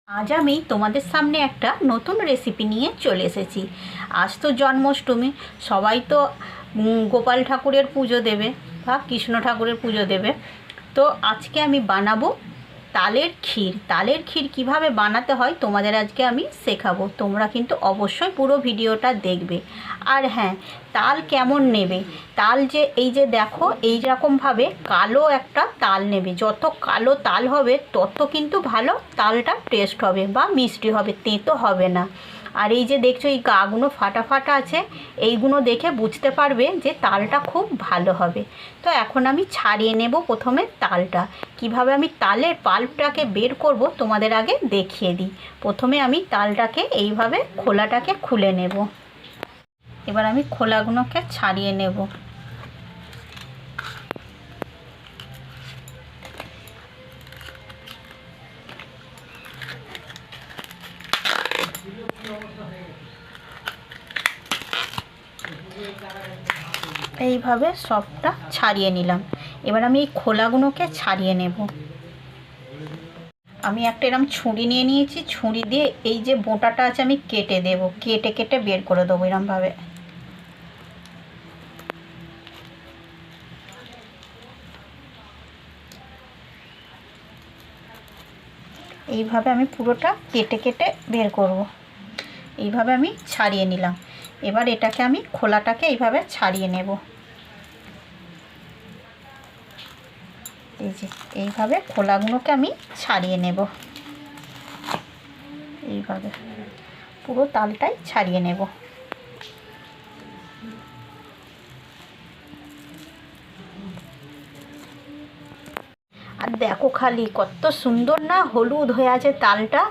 আজ আমি তোমাদের সামনে একটা নতুন রেসিপি নিয়ে চলে এসেছি। আজ তো জন্মাষ্টমী, সবাই তো গোপাল ঠাকুরের পুজো দেবে বা কৃষ্ণ ঠাকুরের পুজো দেবে। তো আজকে আমি বানাবো তালের ক্ষীর। তালের ক্ষীর কীভাবে বানাতে হয় তোমাদের আজকে আমি শেখাবো। তোমরা কিন্তু অবশ্যই পুরো ভিডিওটা দেখবে। আর হ্যাঁ, তাল কেমন নেবে, তাল এই যে দেখো এই রকমভাবে কালো একটা তাল নেবে। যত কালো তাল হবে তত কিন্তু ভালো তালটা টেস্ট হবে বা মিষ্টি হবে, তেঁতো হবে না। আর এই যে দেখছো এই গাগুলো ফাটা ফাটা আছে, এইগুলো দেখে বুঝতে পারবে যে তালটা খুব ভালো হবে। তো এখন আমি ছাড়িয়ে নেব প্রথমে তালটা। কিভাবে আমি তালের পাল্পটাকে বের করব তোমাদের আগে দেখিয়ে দিই। প্রথমে আমি তালটাকে এইভাবে খোলাটাকে খুলে নেব। এবার আমি খোলাগুলোকে ছাড়িয়ে নেব। এইভাবে সবটা ছাড়িয়ে নিলাম। এবার আমি এই খোলাগুলোকে ছাড়িয়ে নেব। আমি একটা এরকম ছুরি নিয়ে নিয়েছি, ছুরি দিয়ে এই যে বোঁটাটা আছে আমি কেটে দেব, কেটে কেটে বের করে দেবো এরকমভাবে। এইভাবে আমি পুরোটা কেটে কেটে বের করব। এইভাবে আমি ছাড়িয়ে নিলাম। এবার এটাকে আমি খোলাটাকে এইভাবে ছাড়িয়ে নেব। এই যে এইভাবে খোলাগুলোকে আমি ছাড়িয়ে নেব। এইভাবে পুরো তালটাই ছাড়িয়ে নেব। আর দেখো খালি কত সুন্দর না হলুদ হয়ে আছে তালটা,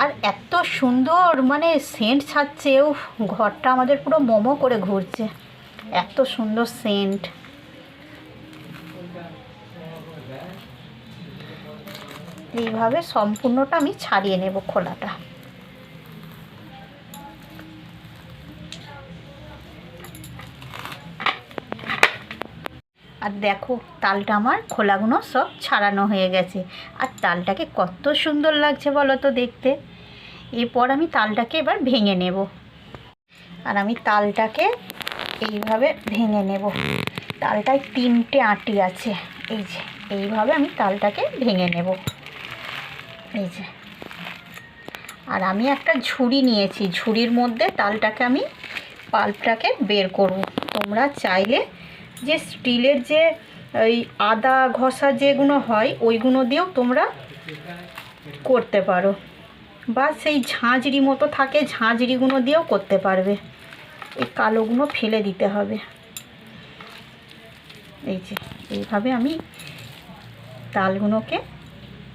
আর এত সুন্দর মানে সেন্ট ছাড়ছে। ঘরটা আমাদের পুরো মোমো করে ঘুরছে, এত সুন্দর সেন্ট। এইভাবে সম্পূর্ণটা আমি ছাড়িয়ে নেব খোলাটা। আর দেখো তালটা আমার খোলাগুলো সব ছাড়ানো হয়ে গেছে। আর তালটাকে কত সুন্দর লাগছে বলো তো দেখতে। এরপর আমি তালটাকে এবার ভেঙে নেব। আর আমি তালটাকে এইভাবে ভেঙে নেব। তালটায় 3টে আঁটি আছে, এই যে এইভাবে আমি তালটাকে ভেঙে নেব। এই যে, আর আমি একটা ঝুড়ি নিয়েছি, ঝুড়ির মধ্যে তালটাকে আমি পাল্পটাকে বের করব। তোমরা চাইলে যে স্টিলের যে ওই আদা ঘষা যেগুলো হয় ওইগুলো দিয়েও তোমরা করতে পারো, বা সেই ঝাঁঝরি মতো থাকে ঝাঁঝরিগুলো দিয়েও করতে পারবে। এই কালোগুলো ফেলে দিতে হবে। এই যে এইভাবে আমি তালগুলোকে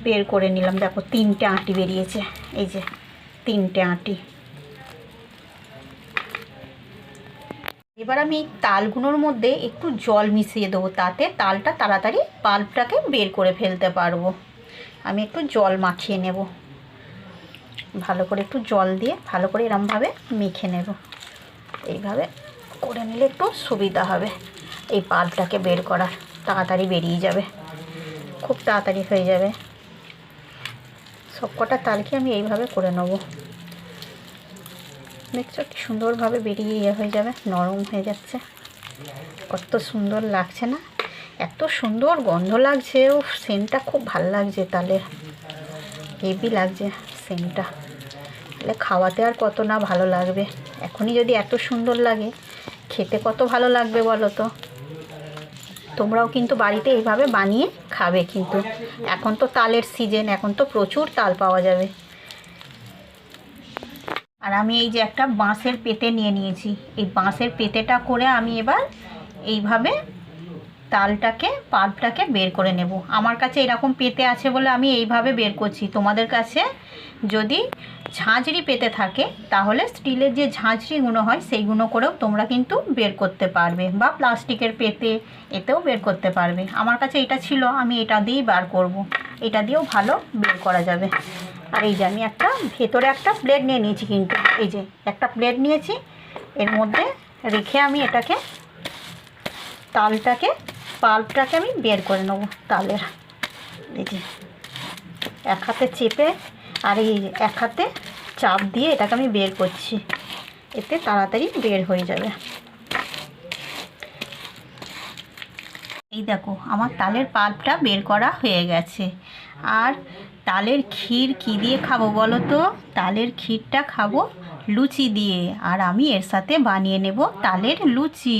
বের করে নিলাম। দেখো 3টে আঁটি বেরিয়েছে, এই যে 3টে আঁটি। এবার আমি তালগুলোর মধ্যে একটু জল মিশিয়ে দেবো, তাতে তালটা তাড়াতাড়ি পাল্পটাকে বের করে ফেলতে পারবো। আমি একটু জল মাখিয়ে নেব, ভালো করে একটু জল দিয়ে ভালো করে এরমভাবে মেখে নেব। এইভাবে করে নিলে একটু সুবিধা হবে এই পাল্পটাকে বের করার, তাড়াতাড়ি বেরিয়ে যাবে, খুব তাড়াতাড়ি হয়ে যাবে। সবকটা তালকে আমি এইভাবে করে নেব। দেখছো কি সুন্দরভাবে বেরিয়ে হয়ে যাবে, নরম হয়ে যাচ্ছে, কত সুন্দর লাগছে না, এত সুন্দর গন্ধ লাগছে। সেন্টটা খুব ভালো লাগছে তালের, হেভি লাগছে সেন্টটা। তাহলে খাওয়াতে আর কত না ভালো লাগবে। এখনই যদি এত সুন্দর লাগে, খেতে কত ভালো লাগবে বলো তো। তোমরাও কিন্তু বাড়িতে এইভাবে বানিয়ে খাবে কিন্তু। এখন তো তালের সিজন, এখন তো প্রচুর তাল পাওয়া যাবে। আর আমি এই যে একটা বাঁশের পেতে নিয়ে নিয়েছি, এই বাঁশের পেতেটা করে আমি এবার এইভাবে তালটাকে পাল্পটাকে বের করে নেব। আমার কাছে এরকম পেতে আছে বলে আমি এইভাবে বের করছি। তোমাদের কাছে যদি ঝাঁঝরি পেতে থাকে তাহলে স্টিলের যে ঝাঁঝরিগুলো হয় সেইগুলো করেও তোমরা কিন্তু বের করতে পারবে, বা প্লাস্টিকের পেতে এতেও বের করতে পারবে। আমার কাছে এটা ছিল, আমি এটা দিয়েই বার করব। এটা দিয়েও ভালো বের করা যাবে। আর এই যে আমি একটা ভেতরে একটা প্লেট নিয়ে নিয়েছি, কিন্তু এই যে একটা প্লেট নিয়েছি, এর মধ্যে রেখে আমি এটাকে তালটাকে পাল্পটাকে আমি বের করে নেব তালের। এই যে এক হাতে চেপে আর এই এক হাতে চাপ দিয়ে এটাকে আমি বের করছি, এতে তাড়াতাড়ি বের হয়ে যাবে। এই দেখো আমার তালের পাল্পটা বের করা হয়ে গেছে। আর তালের ক্ষীর কী দিয়ে খাবো বলো তো? তালের ক্ষীরটা খাবো লুচি দিয়ে, আর আমি এর সাথে বানিয়ে নেব তালের লুচি।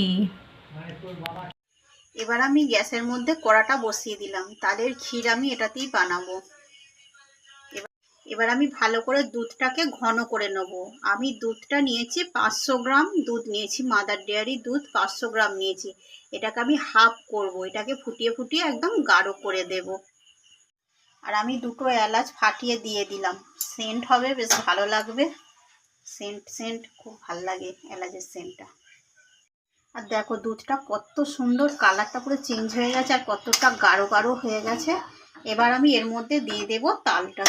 এবার আমি গ্যাসের মধ্যে কড়াটা বসিয়ে দিলাম, তালের ক্ষীর আমি এটাতেই বানাবো। এবার আমি ভালো করে দুধটাকে ঘন করে নেব। আমি দুধটা নিয়েছি 500 গ্রাম দুধ নিয়েছি, মাদার ডেয়ারি দুধ 500 গ্রাম নিয়েছি। এটাকে আমি হাফ করব, এটাকে ফুটিয়ে ফুটিয়ে একদম গাঢ় করে দেব। আর আমি 2টো এলাচ ফাটিয়ে দিয়ে দিলাম, সেন্ট হবে, বেশ ভালো লাগবে। সেন্ট খুব ভালো লাগে এলাচের সেন্টটা। আর দেখো দুধটা কত সুন্দর কালারটা পুরো চেঞ্জ হয়ে গেছে আর কতটা গাঢ় গাঢ় হয়ে গেছে। এবার আমি এর মধ্যে দিয়ে দেব তালটা।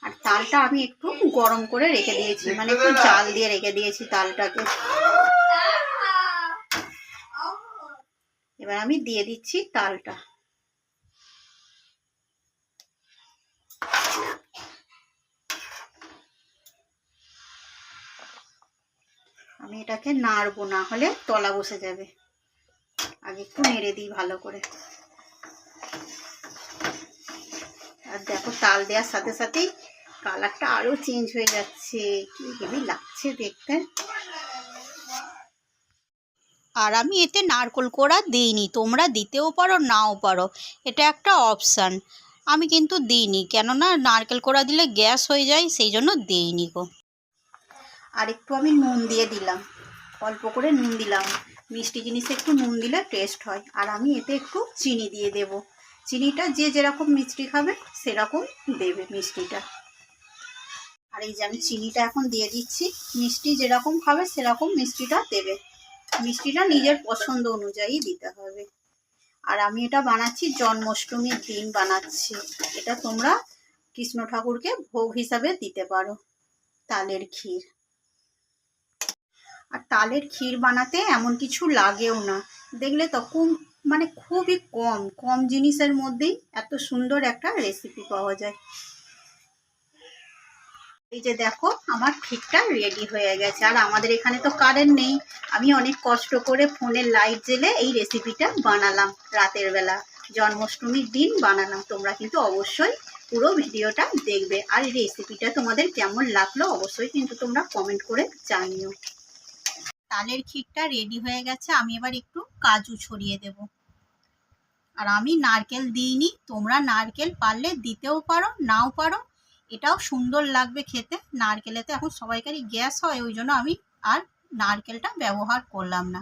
আর তালটা আমি একটু গরম করে রেখে দিয়েছি, মানে একটু জাল দিয়ে রেখে দিয়েছি তালটাকে। এবার আমি দিয়ে দিচ্ছি তালটা। আমি এটাকে নাড়বো, না হলে তলা বসে যাবে। আগে একটু নেড়ে দিই ভালো করে। আর দেখো তাল দেওয়ার সাথে সাথেই কালারটা আরো চেঞ্জ হয়ে যাচ্ছে, কি হেভি লাগছে দেখতে। আর আমি এতে নারকেল কোড়া দিইনি, তোমরা দিতেও পারো নাও পারো, এটা একটা অপশান। আমি কিন্তু দিইনি, কেননা নারকেল কোড়া দিলে গ্যাস হয়ে যায়, সেই জন্য দিইনি গো। আর একটু আমি নুন দিয়ে দিলাম, অল্প করে নুন দিলাম, মিষ্টি জিনিসে একটু নুন দিলে টেস্ট হয়। আর আমি এতে একটু চিনি দিয়ে দেব, চিনিটা যে যেরকম মিষ্টি খাবে সেরকম দেবে মিষ্টিটা। আর এই যে আমি চিনিটা এখন দিয়ে দিচ্ছি, মিষ্টি যেরকম খাবে সেরকম মিষ্টিটা দেবে, মিষ্টিটা নিজের পছন্দ অনুযায়ী দিতে হবে। আর আমি এটা বানাচ্ছি জন্মাষ্টমীর দিন বানাচ্ছি, এটা তোমরা কৃষ্ণ ঠাকুরকে ভোগ হিসাবে দিতে পারো তালের ক্ষীর। আর তালের ক্ষীর বানাতে এমন কিছু লাগেও না, দেখলে তো মানে খুবই কম জিনিসের মধ্যেই এত সুন্দর একটা রেসিপি পাওয়া যায়। এই যে দেখো আমার ক্ষীরটা রেডি হয়ে গেছে। আর আমাদের এখানে তো কারেন্ট নেই, আমি অনেক কষ্ট করে ফোনের লাইট জ্বেলে এই রেসিপিটা বানালাম, রাতের বেলা জন্মাষ্টমীর দিন বানালাম। তোমরা কিন্তু অবশ্যই পুরো ভিডিওটা দেখবে। আর এই রেসিপিটা তোমাদের কেমন লাগলো অবশ্যই কিন্তু তোমরা কমেন্ট করে জানিও। তালের ক্ষীরটা রেডি হয়ে গেছে, আমি এবার একটু কাজু ছড়িয়ে দেব। আর আমি নারকেল দিইনি, তোমরা নারকেল পারলে দিতেও পারো নাও পারো, এটাও সুন্দর লাগবে খেতে। নারকেলেতে এখন সবাইকারই গ্যাস হয়, ওই জন্য আমি আর নারকেলটা ব্যবহার করলাম না।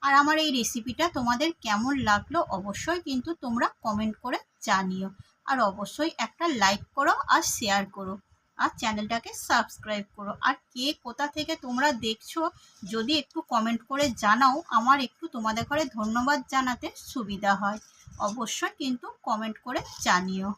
আর আমার এই রেসিপিটা তোমাদের কেমন লাগলো অবশ্যই কিন্তু তোমরা কমেন্ট করে জানিও। আর অবশ্যই একটা লাইক করো আর শেয়ার করো, আর চ্যানেলটাকে সাবস্ক্রাইব করো। আর কে কোথা থেকে তোমরা দেখছো যদি একটু কমেন্ট করে জানাও, আমার একটু তোমাদের ঘরে ধন্যবাদ জানাতে সুবিধা হয়। অবশ্যই কিন্তু কমেন্ট করে জানিও।